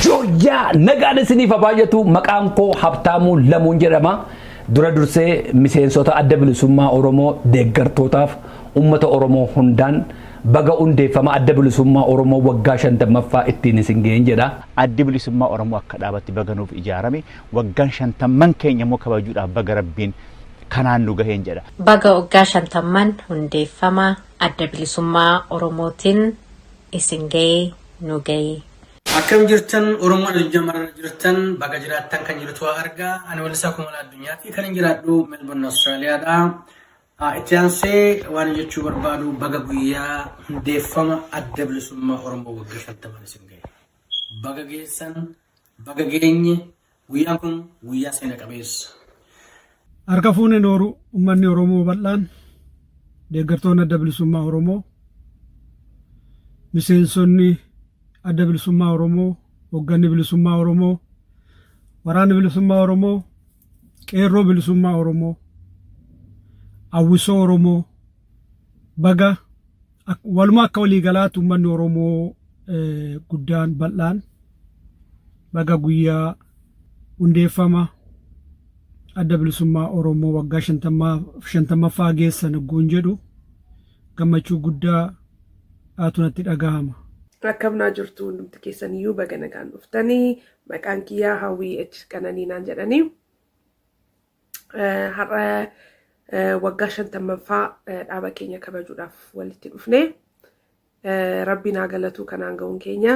Joya nagada sini fabaayatu maqaan koo Habtaamuu Lamuun jedhama. Dura dursee miseensota adda bilisummaa Oromoo deeggartootaaf uummata Oromoo hundaan baga hundeeffama adda bilisummaa Oromoo waggaa 50ffaa ittiin isin ga'een jedha. Addi bilisummaa Oromoo akka dhaabatti baga nuuf ijaarame waggaan 50 keenya immoo kabajuudhaaf baga Rabbiin kanaan nu gaheen jedha. Baga waggaa 50 hundeeffama adda bilisummaa Oromootiin isin ga'ee nu ga'ee. Akkam jirtan Oromoo Jamarra jirtan baga jiraattan kan jirtu argaa ani walisaa kumala addunyaatti kan jiraadhu Melbourne Australiaadha. Itti aansee waan jechuu barbaadu baga guyyaa hundeeffama adda bilisummaa Oromoo waggaa 50 isin ga'e. Baga geessan baga geenye guyyaan kun guyyaa seena qabeessa. Harka fuune nooru uummanni Oromoo bal'aan deeggartoonni adda bilisummaa Oromoo miseensonni adda bilisummaa Oromoo hoogganni bilisummaa Oromoo waraanni bilisummaa Oromoo qeerroo bilisummaa Oromoo awwisoo Oromoo baga walumaa akka waliigalaatti uummanni Oromoo guddaan bal'aan baga guyyaa hundeeffama adda bilisummaa Oromoo waggaa 50ffaa geessan guun jedhu gammachuu guddaa aatunatti dhagahama. Akkam jirtu hundumti keessaniyyuu baga nagaan dhuftanii maqaan kiyyaa Hawwii H Qananiinaan jedhanii har'a waggaa 50ffaa dhaaba keenya kabajuudhaaf walitti dhufne Rabbiin haa galatu kanaan ga'uun keenya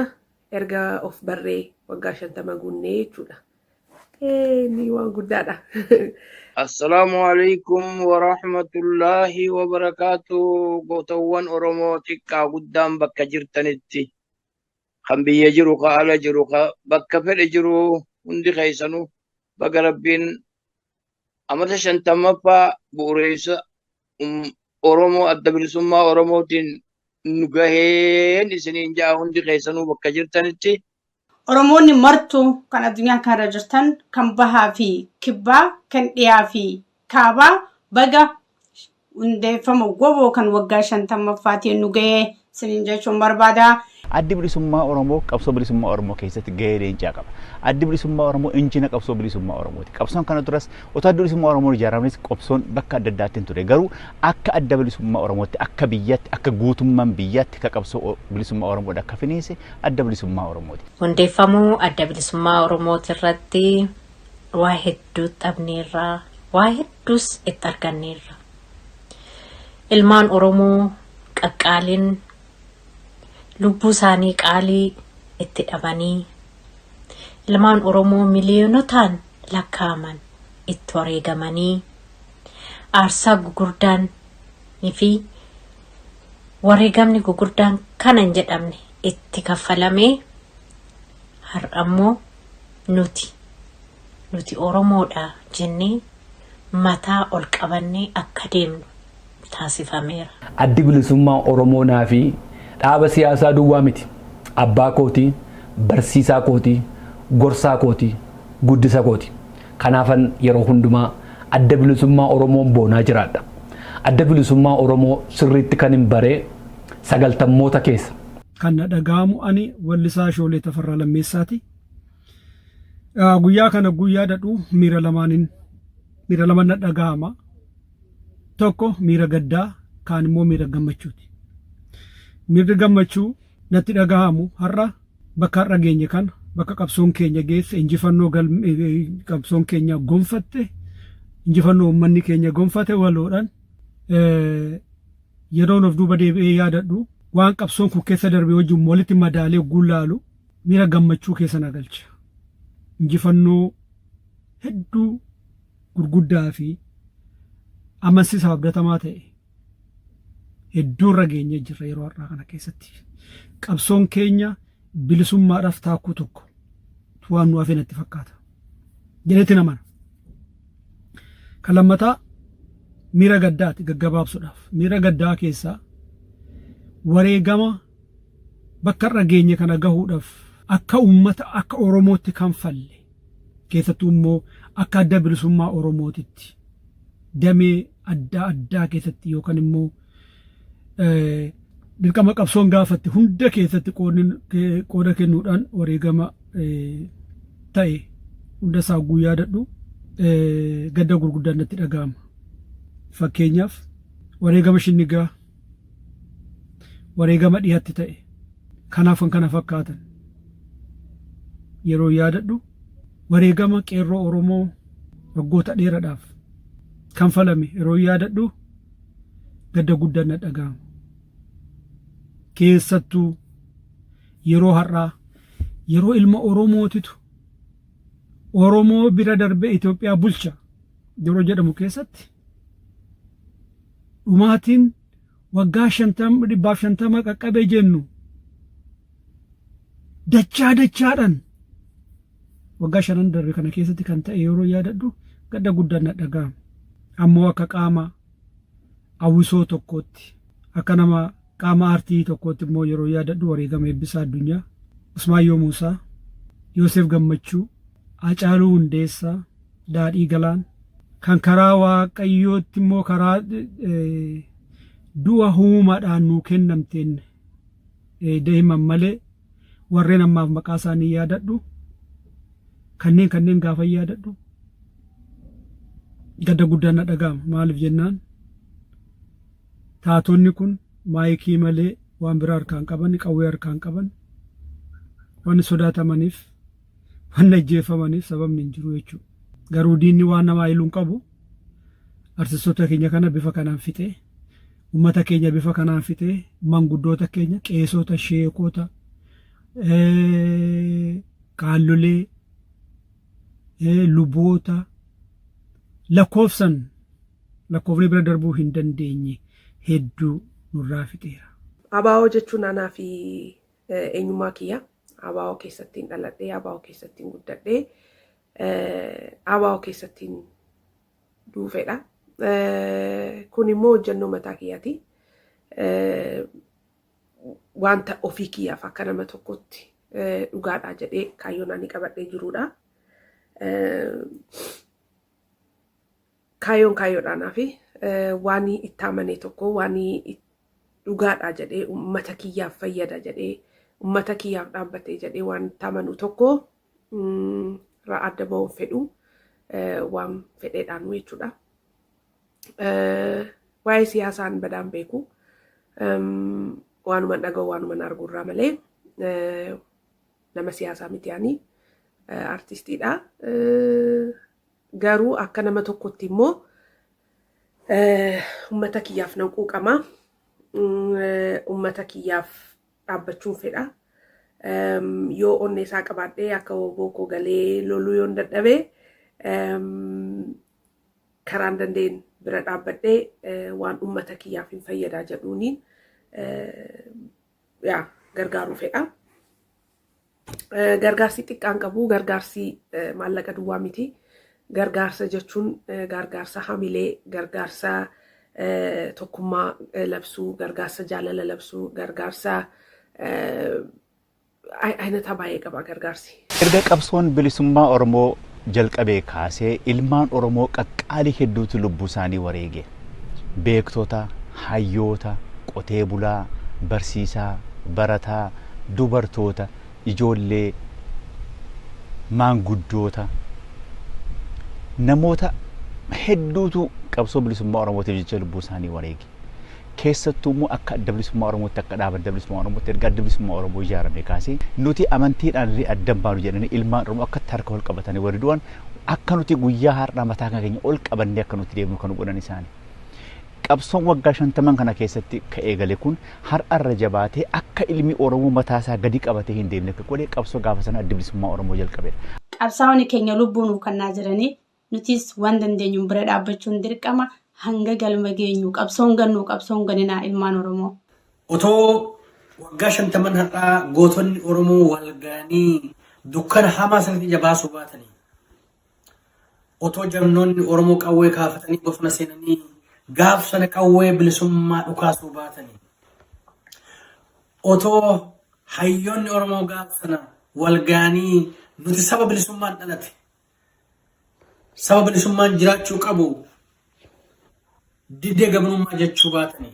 erga of barree waggaa 50 guunnee jechuudha. Ni waan guddaadha. Assalamu alaikum wa rahmatullahi wa barakatuh. Gootawwan Oromoo xiqqaa guddaan bakka jirtanitti kan biyya jiru ka ala jiru ka bakka fedhe jiru hundi keessanuu baga Rabbiin amata 50ffaa bu'uureessa Oromoo adda bilisummaa Oromootiin nu gaheen isiniin jaa hundi keessanuu bakka jirtanitti. Oromoonni martuu kan addunyaa kana jirtan kan bahaa fi kibbaa kan dhiyaa fi kaabaa baga hundeeffama goboo kan waggaa 50ffaatiin nu gahee isiniin jechuun barbaada. Addi bilisummaa Oromoo qabsoo bilisummaa Oromoo keessatti gahee leencaa qaba. Addi bilisummaa Oromoo injina qabsoo bilisummaa Oromooti. Qabsoon kana duras otoo adda bilisummaa Oromoo ijaaramanis qabsoon bakka adda addaatti ture. Garuu akka adda bilisummaa Oromootti akka biyyatti akka guutummaan biyyatti ka qabsoo bilisummaa Oromoodha akka finiise adda bilisummaa Oromooti. Hundeeffamuu adda bilisummaa Oromooti irratti waa hedduu dhabneerra waa hedduus itti arganneerra. Ilmaan Oromoo qaqqaaliin lubbuu isaanii qaalii itti dhabanii ilmaan Oromoo miliyoonotaan lakkaa'aman itti wareegamanii aarsaa gugurdaan fi wareegamni gugurdaan kana hin jedhamne itti kaffalamee har'ammoo nuti Oromoodha jennee mataa ol qabannee akka deemnu taasifameera. Addi bilisummaa Oromoo naafi dhaaba siyaasaa duwwaa miti. Abbaa kooti, barsiisaa kooti, gorsaa kooti, guddisa kooti. Kanaafan yeroo hundumaa adda bilisummaa Oromoon boonaa jiraadha. Adda bilisummaa Oromoo sirriitti kan hin baree 90moota keessa. Kan dhaga'amu ani Wallisaa Shoolee Tafarraa Lammeessaati. Guyyaa kana guyyaa dhadhu miira lamaan dhaga'ama. Tokko miira gaddaa kaan immoo miira gammachuuti. Miirri gammachuu natti dhaga'amu har'a bakka har'a geenye kana bakka qabsoon keenya geesse injifannoo qabsoon keenya gonfatte injifannoo uummanni keenya gonfate waloodhaan yeroon of duuba deebi'ee yaadadhu waan qabsoon kun keessa darbe wajjin walitti madaalee guulaalu miira gammachuu keessa na galcha. Injifannoo hedduu gurguddaa fi amansiisaa abdatamaa ta'e hedduu irra geenye jirra yeroo har'aa kana keessatti. Qabsoon keenya bilisummaadhaaf taakkuu tokko waan nu hafeen itti fakkaata jedhetti namana. Kan lammataa miira gaddaati gaggabaabsuudhaaf. Miira gaddaa keessaa wareegama bakka irra geenye kana gahuudhaaf akka uummata akka Oromootti kan falle keessattuu immoo akka adda bilisummaa Oromootitti damee adda addaa keessatti yookaan immoo dirqama qabsoon gaafatti hunda keessatti qooda kennuudhaan wareegama ta'e hunda isaa guyyaa dadhu gadda gurguddaan natti dhaga'ama. Fakkeenyaaf wareegama Shinnigaa, wareegama dhiyaatti ta'e kanaaf kan kana fakkaatan yeroo yaadadhu wareegama qeerroo Oromoo waggoota dheeraadhaaf kan falame yeroo yaadadhu gadda guddaan natti dhaga'ama. Keessattuu yeroo har'aa yeroo ilma Oromootitu Oromoo bira darbee Itoophiyaa bulcha yeroo jedhamu keessatti dhumaatiin waggaa 50 qaqqabee jennu dachaadhaan waggaa 5 darbe kana keessatti kan ta'e yeroo yaadadhu gadda guddaan natti dhaga'ama. Ammoo akka qaama hawwisoo tokkootti akka nama qaama aartii tokkootti immoo yeroo yaadadhu wareegama Eebbisaa Addunyaa, Usmaayyoo Muusaa, Yoosef Gammachuu, Hacaaluu Hundeessaa, Daadhii Galaan kan karaa Waaqayyootti immoo karaa du'a uumaadhaan nuu kennamteen deeman malee warreen ammaaf maqaa isaanii yaadadhu kanneen gaafa yaadadhu gadda guddaan natti dhaga'ama. Maaliif jennaan taatonni kun maayikii malee waan biraa harkaan qaban qawwee harkaan qaban waan sodaatamaniif waan ajjeefamaniif sababni hin jiru jechuudha. Garuu diinni waan namaa iluun qabu artistoota keenya kana bifa kanaan fixee ummata keenya bifa kanaan fixee manguddoota keenya qeesota sheekota qaallolee luboota lakkoofni bira darbuu hin dandeenye hedduu nurraa fixeera. Abaa'oo jechuun anaa fi eenyummaa kiyya. Abaa'oo keessattiin dhaladhee, abaa'oo keessattiin guddadhee, abaa'oo keessattiin duufedha. Kun immoo hojjannoo mataa kiyyaati. Wanta ofii kiyyaaf akka nama tokkotti dhugaadhaa jedhee kaayyoon ani qabadhee jirudha. Kaayyoodhaanaa fi waan itti amane tokko waan dhugaadhaa jedhee uummata kiyyaaf fayyada jedhee uummata kiyyaaf dhaabbatee jedhee waan itti amanu tokko irraa adda ba'uuf fedhu waan fedheedhaan jechuudha. Waa'ee siyaasaan badaan beeku waanuma dhaga'u waanuma arguurraa malee nama siyaasaa miti ani artistiidha. Garuu akka nama tokkotti immoo uummata kiyyaaf nan quuqama. Uummata kiyyaaf dhaabbachuun fedha. Yoo onnee isaa qabaadhee akka bookoo galee loluu yoon dadhabee karaan dandeen bira dhaabbadhee waan uummata kiyyaaf hin fayyadaa jedhuuniin gargaaruu fedha. Gargaarsi xiqqaan qabu gargaarsi maallaqa duwwaa miti. Gargaarsa jechuun gargaarsa hamilee, gargaarsa tokkummaa labsuu, gargaarsa jaalala labsuu, gargaarsa aynata baay'ee qaba gargaarsi. Erga qabsoon bilisummaa Oromoo jalqabee kaasee ilmaan Oromoo qaqqaalii hedduutu lubbuu isaanii wareege. Beektota, hayyoota, qotee bulaa, barsiisaa, barataa, dubartoota, ijoollee, maanguddoota namoota hedduutu qabsoo bilisummaa Oromootiif jecha lubbuu isaanii wareege. Keessattuu immoo akka adda bilisummaa Oromootti akka dhaaba adda bilisummaa Oromootti erga adda bilisummaa Oromoo ijaarame kaasee nuti amantiidhaan addan baanu jedhanii ilmaan Oromoo akka harka ol qabatanii warri du'an akka nuti guyyaa har'aa mataa keenya ol qabannee akka nuti deemnu kan godhan isaanii. Qabsoon waggaa 50 kana keessatti ka eegale kun har'arra jabaatee akka ilmi Oromoo mataa isaa gadi qabatee hin deemne akka godhee qabsoo gaafa sana adda bilisummaa Oromoo jalqabeedha. Qabsaa'onni keenya lubbuun kannaa jiranii nutis waan dandeenyuun bira dhaabbachuun dirqama hanga galma geenyu qabsoon gannuu qabsoon ganinaa ilmaan Oromoo. Otoo waggaa 50 har'aa gootonni Oromoo walgaanii dukkana hamaa sanatti jabaasuu baatanii otoo jamnoonni Oromoo qawwee kaafatanii bosona seenanii gaaf sana qawwee bilisummaa dhukaasuu baatanii otoo hayyoonni Oromoo gaaf sana walgaanii nuti saba bilisummaan dhalate saba bilisummaan jiraachuu qabu didee gabrummaa jechuu baatanii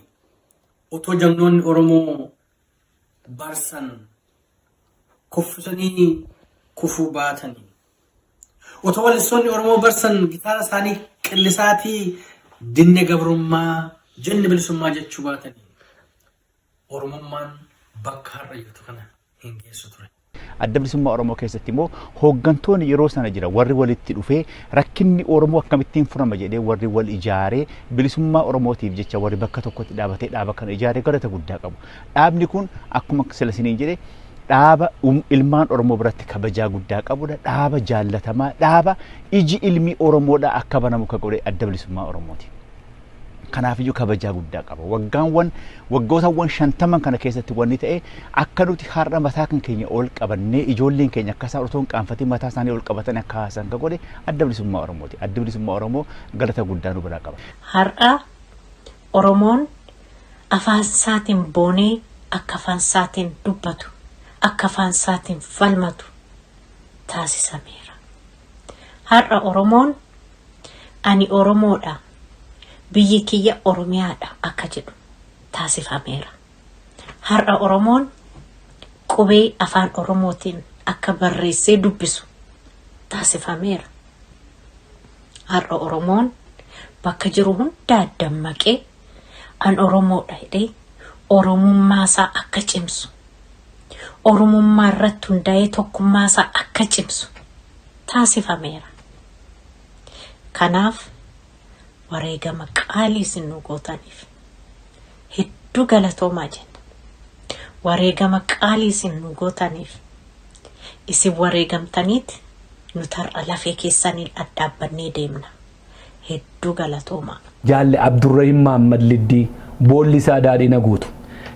otoo jamnoonni Oromoo barsan kuffisanii kufuu baatanii otoo wallisoonni Oromoo barsan gitaara isaanii qillisaatii dinne gabrummaa jenne bilisummaa jechuu baatanii Oromummaan bakka har'a jirtu kana hin geessu ture. Adda bilisummaa Oromoo keessatti immoo hooggantoonni yeroo sana jira warri walitti dhufee rakkinni Oromoo akkamittiin furama jedhee warri wal ijaaree bilisummaa Oromootiif jecha warri bakka tokkotti dhaabatee dhaaba kana ijaaree galata guddaa qabu. Dhaabni kun akkuma silasiniin jedhee dhaaba ilmaan Oromoo biratti kabajaa guddaa qabudha. Dhaaba jaallatamaa, dhaaba iji ilmi Oromoodhaa akka banamu kan godhe adda bilisummaa Oromooti. Kanaafiyyuu kabajaa guddaa qaba. Waggootawwan 50 kana keessatti wanni ta'e akka nuti har'a mataa kan keenya ol qabannee ijoolleen keenya akka isaan otoo hin qaanfatiin mataa isaanii ol qabatan akka haasan kan godhe adda bilisummaa Oromooti. Adda bilisummaa Oromoo galata guddaa nu biraa qaba. Har'a Oromoon afaan isaatiin boonee akka afaan isaatiin dubbatu akka afaan isaatiin falmatu taasisameera. Har'a Oromoon ani Oromoodha. Biyyi kiyya Oromiyaadha akka jedhu taasifameera. Har'a Oromoon qubee afaan Oromootiin akka barreessee dubbisu taasifameera. Har'a Oromoon bakka jiru hundaa dammaqee an Oromoodha jedhee Oromummaasaa akka cimsu, Oromummaa irratti hundaa'ee tokkummaasaa akka cimsu taasifameera. Kanaaf wareegama qaalii isin nu gootaniif hedduu galatoomaa jenna. Wareegama qaalii isin nu gootaniif isin wareegamtaniiti nuti har'a lafee keessaniin dhaabbannee deemna. Hedduu galatoomaa. Jaalle Abdurrahim Muhammad Liddii boolli isaa daadhiina guutu.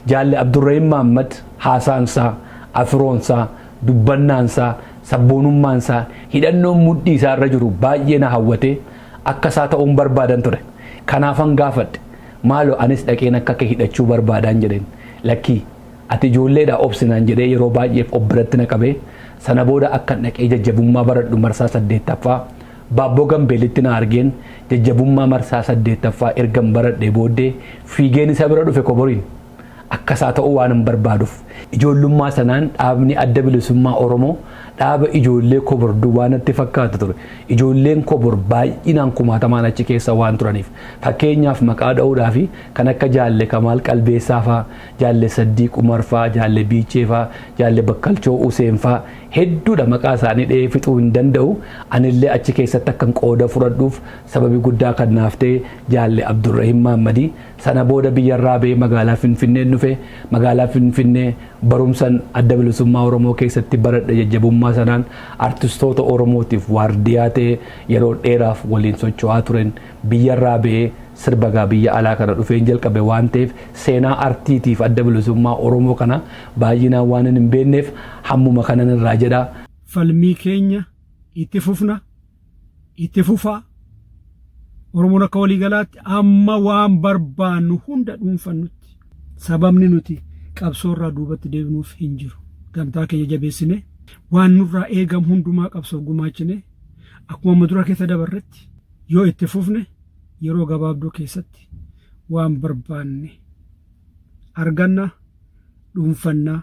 Jaalle Abdurrahim Muhammad haasaansaa, afiroonsaa, dubbannaansaa, sabboonummaansaa, hidhannoon mudhii isaa irra jiru baay'ee na hawwate. Akka isaa ta'uun barbaadan ture. Kanaafan gaafadhe maaloo anis dhaqeen akka hidhachuu barbaadan jedheen lakkii ati ijoolleedha obsinaan jedhee yeroo baay'eef obbiratti na qabee sana booda akka dhaqee jajjabummaa baradhu marsaa 8ffaa Baabboo Gambeelitti na argeen jajjabummaa marsaa 8ffaa ergan baradhee booddee fiigeen isa bira dhufe koboriin akka isaa ta'uu waan hin barbaaduuf ijoollummaa sanaan dhaabni adda bilisummaa Oromoo dhaaba ijoollee koborduu waan itti fakkaatu ture. Ijoolleen kobor baay'inaan kumaatamaan achi keessa waan turaniif fakkeenyaaf maqaa dha'uudhaa fi kan akka Jaalle Kamaal Qalbeessaa faa, Jaalle Saddiiq Umar faa, Jaalle Biichee faa, Jaalle Bakkalchoo Useen faa hedduudha maqaa isaanii dhahee fixuu hin danda'u. Anillee achi keessatti akkan qooda fudhadhuuf sababi guddaa kan naaf ta'e Jaalle Abdurrahim Muhammadii sana booda biyyarraa ba'ee magaalaa Finfinnee dhufe. Magaalaa Finfinnee barumsan adda bilisummaa Oromoo keessatti baradhe jajjabummaa sanaan artistoota Oromootiif waardiyaa ta'ee yeroo dheeraaf waliin socho'aa turen biyyarraa ba'ee sirbagaa biyya alaa kana dhufeen jalqabe waan ta'eef seenaa artiitiif adda bilisummaa Oromoo kana baay'inaan waan hin beekneef hammuma kanan irraa jedha. Falmii keenya itti fufna, itti fufaa. Oromoon akka waliigalaatti amma waan barbaannu hunda dhuunfannutti. Sababni nuti qabsoo irraa duubatti deebinuuf hin jiru. Gamtaa keenya jabeessine waan nurraa eegamu hundumaa qabsoof gumaachine akkuma madura keessa dabarretti yoo itti fufne yeroo gabaabduu keessatti waan barbaanne arganna dhuunfannaa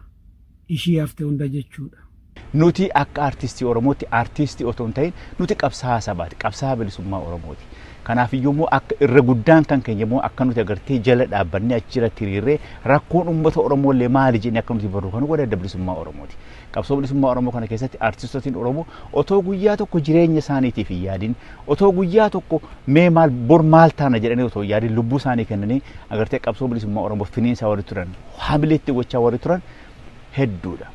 ishii hafte hunda jechuudha. Nuti akka artistii Oromootti artistii otoo hin ta'in nuti qabsaa'aa sabaati, qabsaa'aa bilisummaa Oromooti. Kanaafuu immoo akka irra guddaan kan keenya immoo akka nuti agartee jala dhaabbannee achirratti hiriirree rakkoon uummata Oromoolee maali jennee akka nuti barru kan godhe adda bilisummaa Oromooti. Qabsoo bilisummaa Oromoo kana keessatti artistootni Oromoo otoo guyyaa tokko jireenya isaaniitiif hin yaadin, otoo guyyaa tokko mee maal bor maal taana jedhanii otoo yaadin lubbuu isaanii kennanii agartee qabsoo bilisummaa Oromoo finiinsaa warri turan, hamileetti gochaa warri turan hedduudha.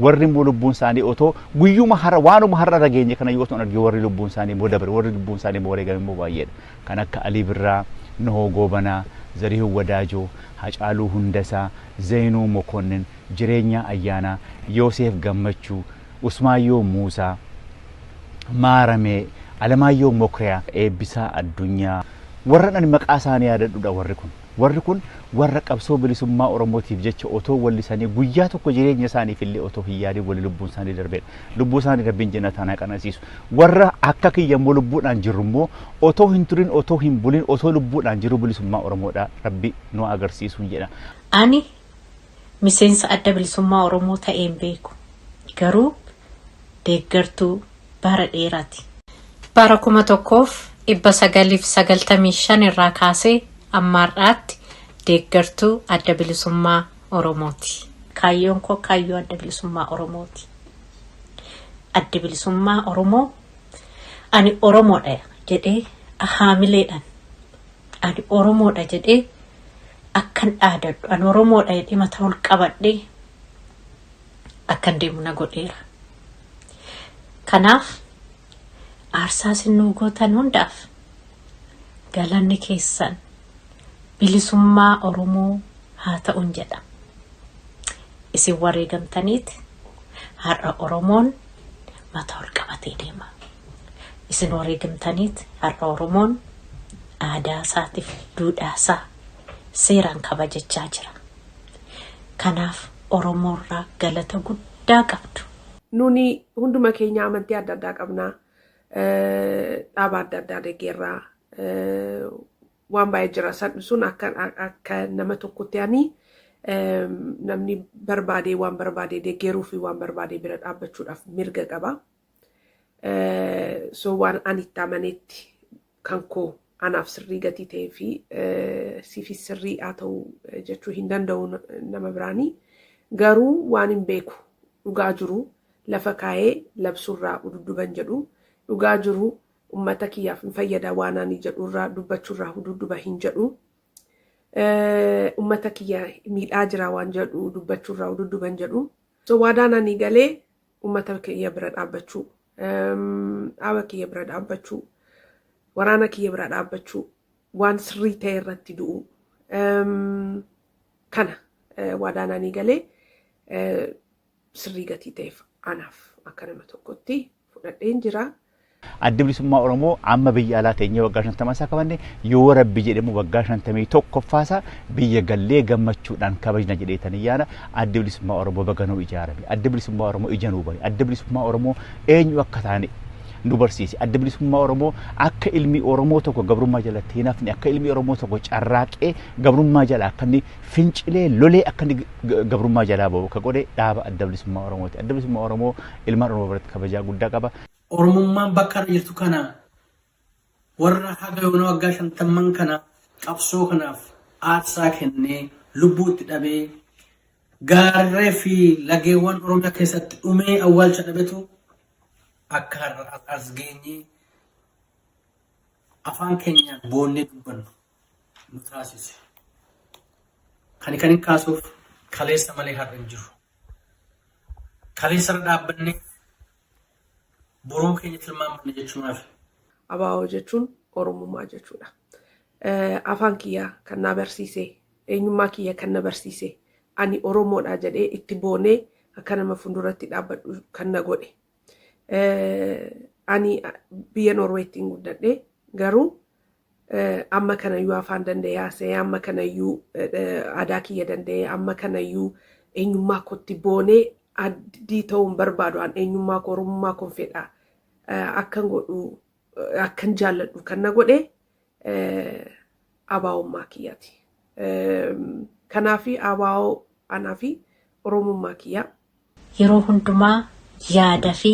Warri immoo lubbuun isaanii otoo guyyuma har'a waanuma har'a dhageenya kana yoo ta'u argee warri lubbuun isaanii immoo dabre warri lubbuun isaanii immoo wareegame immoo baay'eedha. Kan akka Alii Birraa, Nuhoo Goobanaa, Zarihuu Wadaajoo, Hacaaluu Hundasaa, Zeenuu Mokonnin, Jireenyaa Ayyaanaa, Yoosef Gammachuu, Usmaayyoo Muusaa, Maaramee, Alamaayyoo Mokriyaa, Eebbisaa Addunyaa. Warra ani maqaa isaanii yaadadhuudha warri kun warra qabsoo bilisummaa Oromootiif jecha otoo wallisanii guyyaa tokko jireenya isaaniif illee otoo hin yaadin wali lubbuun isaanii darbedha. Lubbuu isaanii Rabbiin jannataan haa qanasiisu. Warra akka kiyyammoo lubbuudhaan jirru immoo otoo hin turin otoo hin bulin otoo lubbuudhaan jiru bilisummaa Oromoodha Rabbi nu agarsiisuun jedha. Ani miseensa adda bilisummaa Oromoo ta'een beeku. Garuu deeggartuu bara dheeraati. Bara 1995 irraa kaasee ammaarraatti deeggartuu adda bilisummaa Oromooti. Kaayyoon koo kaayyoo adda bilisummaa Oromooti. Adda bilisummaa Oromoo ani Oromoodha jedhee haamileedhaan ani Oromoodha jedhee akkan dhaadadhu ani Oromoodha jedhee mata ol qabadhee akkan deemu na godheera. Kanaaf aarsaa isin gootan hundaaf galanni keessan bilisummaa Oromoo haa ta'uun jedha. Isin wareegamtaniiti har'a Oromoon mata ol qabatee deema. Isin wareegamtaniiti har'a Oromoon aadaa isaatiif duudhaa isaa seeraan kabajachaa jira. Kanaaf Oromoorraa galata guddaa qabdu. Nuni hunduma keenya amantii adda addaa qabna. Dhaaba adda addaa deeggarraa waan baay'ee jira. Sun akka nama tokkotti ani namni barbaadee waan barbaadee deeggaruu fi waan barbaadee bira dhaabbachuudhaaf mirga qaba. So waan ani itti amanetti kan koo anaaf sirrii gatii ta'ee fi siifis sirrii haa ta'u jechuu hin danda'u nama biraanii. Garuu waan hin beeku dhugaa jiru lafa kaayee labsurraa ududduban jedhu. Dhugaa jiru ummata kiyyaaf hin fayyada waan ani jedhurraa dubbachuurraa ududduba hin jedhu. Ummata kiyya miidhaa jira waan jedhu dubbachuurraa ududduban jedhu. So waadaan ani galee ummata kiyya bira dhaabbachuu, dhaaba kiyya bira dhaabbachuu, waraana kiyya bira dhaabbachuu, waan sirrii ta'e irratti du'u. Kana waadaan ani galee sirrii gatii ta'eef anaaf akka nama tokkotti fudhadheen jira. Adda bilisummaa Oromoo amma biyya alaa teenyee waggaa 50 isaa qabanne yoo Rabbi jedhamu waggaa 51ffaasaa biyya gallee gammachuudhaan kabajna jedheetanii yaada. Adda bilisummaa Oromoo baganuu ijaarame. Adda bilisummaa Oromoo ija nuu bari. Adda bilisummaa Oromoo eenyu akka taane nu barsiise. Adda bilisummaa Oromoo akka ilmi Oromoo tokko gabrummaa jalatti hin hafne akka ilmi Oromoo tokko carraaqee gabrummaa jala akka inni fincilee lolee akka inni gabrummaa jalaa ba'u ka godhe dhaaba adda bilisummaa Oromooti. Adda bilisummaa Oromoo ilmaan Oromoo biratti kabajaa guddaa qaba. Oromummaan bakka jirtu kana warra haga yoona waggaa 50 kana qabsoo kanaaf aarsaa kennee lubbuu itti dhabee gaarree fi lageewwan Oromiyaa keessatti dhumee awwaalcha dhabetu akka har'a as geenye afaan keenyaan boonnee dubbannu nu taasise. Kan hin kaasuuf kaleessa malee har'a hin jiru. Kaleessa irra dhaabbannee boroo keenya tilmaamanne jechuunaaf. Abaaboo jechuun Oromummaa jechuudha. Afaan kiyyaa kan na barsiise, eenyummaa kiyya kan na barsiise, ani Oromoodha jedhee itti boonee akka nama fuulduratti dhaabbadhu kan na godhe. Ani biyya Norweetiin guddadhe garuu amma kanayyuu afaan danda'ee haasa'ee amma kanayyuu aadaa kiyya danda'ee amma kanayyuu eenyummaa kootti boonee addii ta'uun barbaadu an eenyummaa koo Oromummaa koon fedha akkan godhu akkan jaalladhu kan na godhe abaa'ummaa kiyyaati. Kanaafi abaa'oo anaafi Oromummaa kiyya. Yeroo hundumaa yaada fi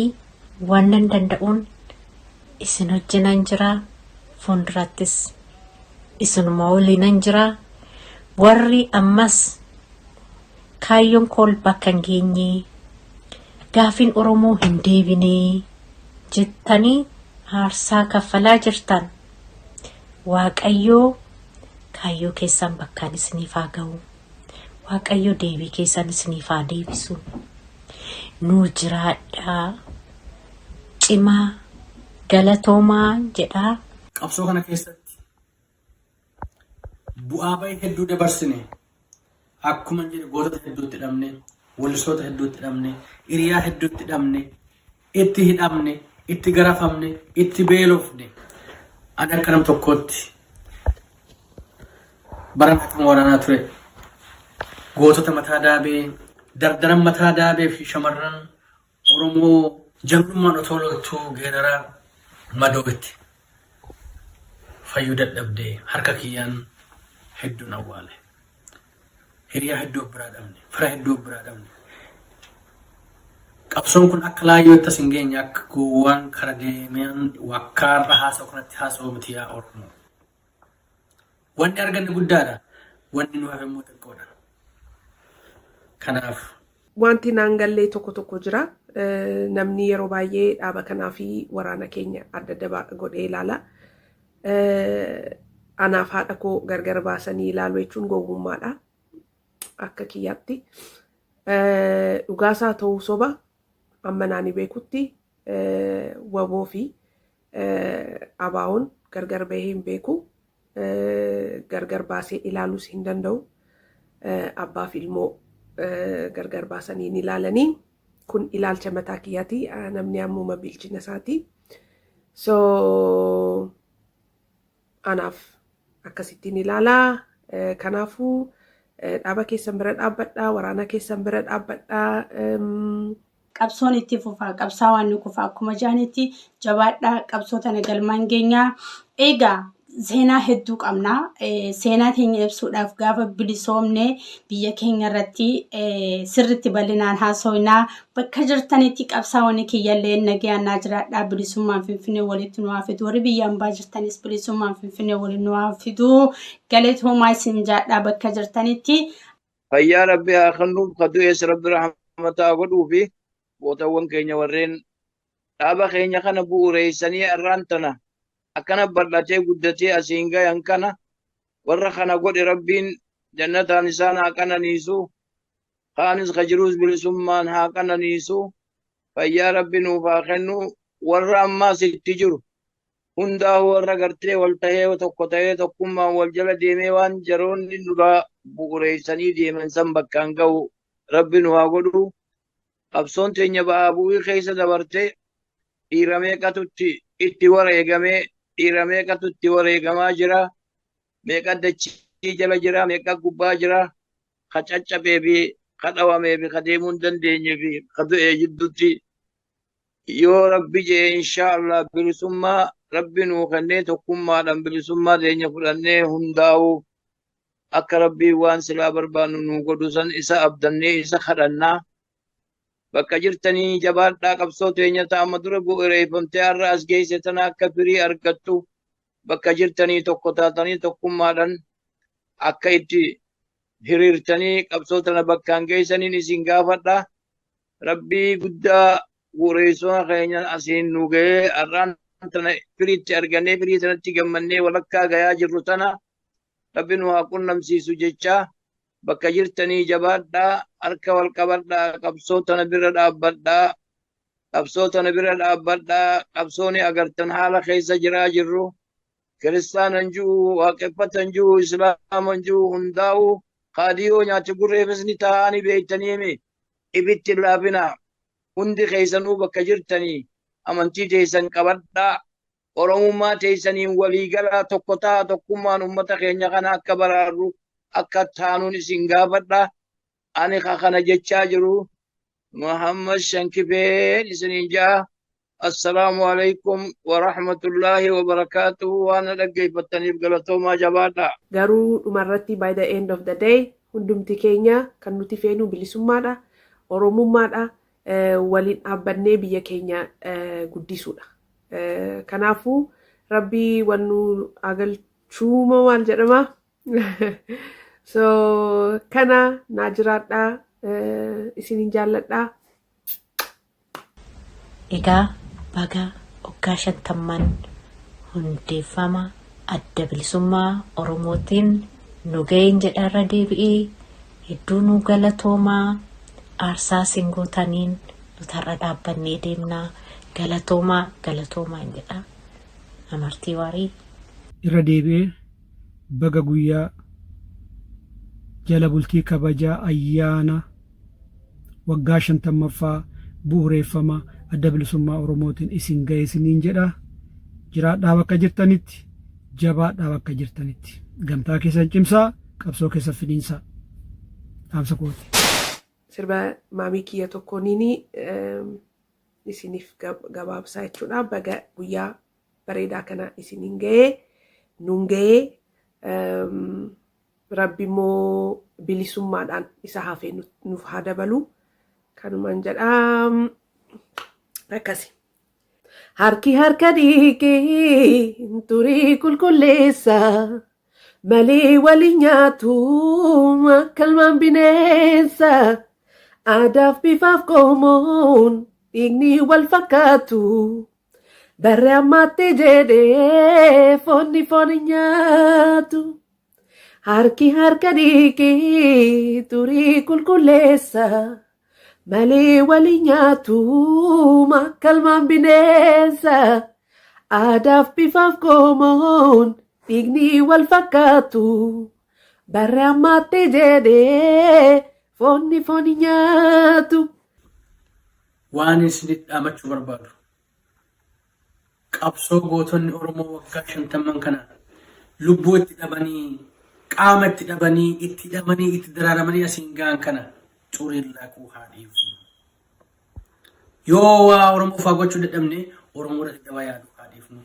waan nan danda'uun isin wajjinan jira. Fuuldurattis isinuma waliinan jira. Warri ammas kaayyoon koo bakka hin geenye gaafiin Oromoo hin deebine jettanii aarsaa kaffalaa jirtan Waaqayyoo kaayyoo keessan bakkaan isiniif haa ga'u. Waaqayyoo deebii keessan isiniif haa deebisu. Nu jiraadhaa cimaa galatoomaa jedhaa. Qabsoo kana keessatti bu'aa bahii hedduu dabarsine akkuma jedhe gootota hedduutti hidhamne wallisoota hedduutti hidhamne hiriyaa hedduutti hidhamne itti hidhamne itti garafamne itti beelofne ani akka nam tokkootti baran akkuma waraanaa ture gootota mataa daabee dardaran mataa daabee fi shamarran Oromoo jabrummaan otoo loltuu geeraraa madoobetti fayyuu dadhabdee harka kiyyaan hedduun awwaale. Hiriyaa hedduu biraa dhabne, fira hedduu biraa dhabne. Qabsoon kun akka laayyootti as hin geenye akka gowwaan kara deemeen wakkaarra haasa'u kanatti haasa'u miti yaa Oromoo. Wanni arganne guddaadha. Wanni nu hafe immoo xiqqoodha. Kanaaf wanti naan gallee tokko jira. Namni yeroo baay'ee dhaaba kanaa fi waraana keenya adda adda godhee ilaala. Anaaf haadha koo gargar baasanii ilaalu jechuun gowwummaadha. Akka kiyyaatti. Dhugaasaa ta'uu soba amma naani beekutti waboo fi abaawoon gargar bahee hin beeku. Gargar baasee ilaaluus hin danda'u. Abbaa fi ilmoo gargar baasanii hin ilaalanii. Kun ilaalcha mataa kiyyaati. Namni ammuma bilchina isaati. So anaaf akkasittiin ilaalaa. Kanaafuu dhaaba keessan bira dhaabbadhaa, waraana keessan bira dhaabbadhaa. Qabsoon itti fufaa, qabsaawaan ni kufaa. Akkuma jaanitti jabaadhaa qabsoota nagalmaan geenyaa. Egaa seenaa hedduu qabna. Seenaa keenya ibsuudhaaf gaafa bilisoomne biyya keenya irratti sirriitti bal'inaan haasofnaa. Bakka jirtanitti qabsaa'onni kiyyallee nagayaan jiraadhaa. Bilisummaan Finfinnee walitti nu haa fidu. Warri biyya hambaa jirtanis bilisummaan Finfinnee walitti nu haa fidu. Galatoomaa isin jaadhaa bakka jirtanitti. Fayyaa Rabbi haa kennuuf kadu'ees Rabbi rahmataa godhuu fi gootawwan keenya warreen dhaaba keenya kana bu'uureessanii irraan tana akkana bal'atee guddatee asiin gayan kana warra kana godhe Rabbiin jannataan isaan haa qananiisu kaanis kajiruus bilisummaan haa qananiisu fayyaa Rabbi nuuf haa kennu warra ammaas itti jiru hundaa warra gartee wal tahee tokko tahee tokkummaan wal jala deemee waan jaroonni nurraa bu'uureessanii deeman san bakkaan ga'u Rabbi nu haa godhu qabsoon teenya ba'aa bu'ii keessa dabartee dhiira meeqatutti itti wareegamee dhiira meeqatu itti wareegamaa jira meeqa dachii jala jira meeqa gubbaa jira ka caccabee fi ka dhawamee fi ka deemuu hin dandeenye fi ka du'ee jidduutti yoo Rabbi jee inshaallah bilisummaa Rabbi nuu kennee tokkummaadhaan bilisummaa teenya fudhannee hundaa'u akka Rabbii waan silaa barbaannu nu godhu san isa abdannee isa kadhannaa bakka jirtanii jabaadhaa qabsoo teenya ta'ama dura bu'uureeffamtee har'a as geesse tana akka firii argattu bakka jirtanii tokko taatanii tokkummaadhaan akka itti hiriirtanii qabsoo tana bakkaan geessaniin isin gaafadha Rabbii guddaa bu'uureessoo keenya asiin nu ga'ee har'aan tana firiitti argannee firii sanatti gammannee walakkaa gayaa jirru tana Rabbi nu haa qunnamsiisu jechaa bakka jirtanii jabaadhaa harka wal qabadhaa qabsoo tana bira dhaabbadhaa qabsoo tana bira dhaabbadhaa qabsooni agartan haala keessa jiraa jirru kiristaanan jiru waaqeffatan jiru islaaman jiru hundaa'u kaadiyoo nyaata gurreefis ni ta'anii beeytaniimi ibitti laafina hundi keessanuu bakka jirtanii amantii teessan qabadhaa oromummaa teessaniin waliigalaa tokko ta'a tokkummaan ummata keenya kana akka baraarru akka taanuun isin gaafadha ani kana jechaa jiru Muhammad Shankifeen isiniin jaa assalaamu alaykum wa rahmatullahi wa barakatuhu waan dhaggeeffattaniif galatoomaa jabaadha. Garuu dhumarratti by the end of the day hundumti keenya kan nuti feenu bilisummaadha, oromummaadha, waliin dhaabbannee biyya keenya guddisuudha. Kanaafuu Rabbii wannu agalchuuma maal jedhama. So kana naa jiraadhaa isinin jaalladhaa. Egaa baga waggaa 50 hundeeffama adda bilisummaa Oromootiin nu ga'een jedharra deebi'ee hedduu nu galatoomaa aarsaa singootaniin nutarra dhaabbannee deemnaa galatoomaa jedha amartii waarii irra deebi'ee baga guyyaa jala bultii kabajaa ayyaana waggaa 50ffaa bu'uureeffama adda bilisummaa Oromootiin isin ga'e isiniin jedha. Jiraadhaa bakka jirtanitti, jabaadhaa bakka jirtanitti. Gamtaa keessan cimsaa, qabsoo keessan fidinsaa. Dhaamsa kooti. Sirba maamii kiyya tokkooniini isiniif gabaabsaa jechuudha. Baga guyyaa bareedaa kana isiniin ga'ee, nuun ga'ee, Rabbi immoo bilisummaadhaan isa hafee nuuf haa dabalu. Kanumaan jedhaa akkasi. Harki harka dhiiqee turii qulqulleessa malee waliin nyaatu akka ilmaan bineensa aadaaf bifaaf qomoon dhiigni wal fakkaatu barre ammaatti jedhee foonni fooni nyaatu. Harki harka dhiiqee turii qulqulleessa malee waliin nyaatu akka ilmaan bineensa aadaaf bifaaf qomoon dhiigni wal fakkaatu barre ammaatti jedhee foonni fooni nyaatu. Waan isinitti dhaamachuu barbaadu qabsoo gootonni Oromoo waggaa 50 kana lubbuu itti dhabanii qaama itti dhabanii itti hidhamanii itti daraaramanii asiin ga'an kana xurin laquu haa dhiifnu. Yoo waa Oromoo faa gochuu dadhabne Oromoo irratti daba yaaduu haa dhiifnu.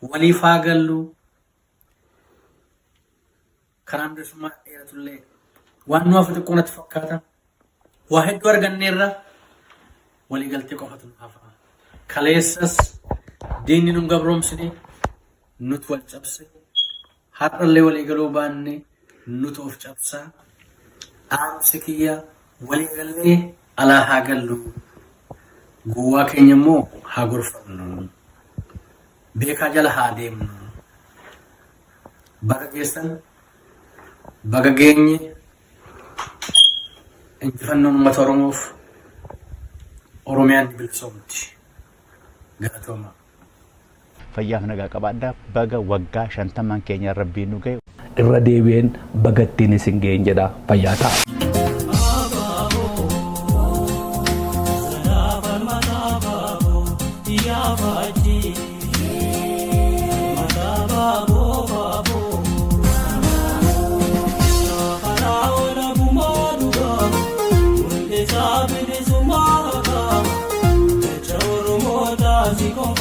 Waliif haa gallu. Karaan bilisummaa dheeratullee waan nu hafu xiqqoo natti fakkaata. Waa hedduu arganneerra waliigaltee qofatu nu hafa. Kaleessas diinni nu gabroomsine nuti wal cabse. Har'allee waliigaluu baanne nuti of cabsaa. Dhaamsi kiyya waliigallee alaa haa gallu. Gowwaa keenya immoo haa gorfannu. Beekaa jala haa deemnu. Baga geessan, baga geenye, injifannoon uummata Oromoof Oromiyaan bilisoomti. Galatooma. Fayyaaf nagaa qabaadhaa baga waggaa 50 keenya Rabbiin nu ga'e. Irra deebi'een bagattiin isin ga'een jedha. Fayyaa ta'a. Así como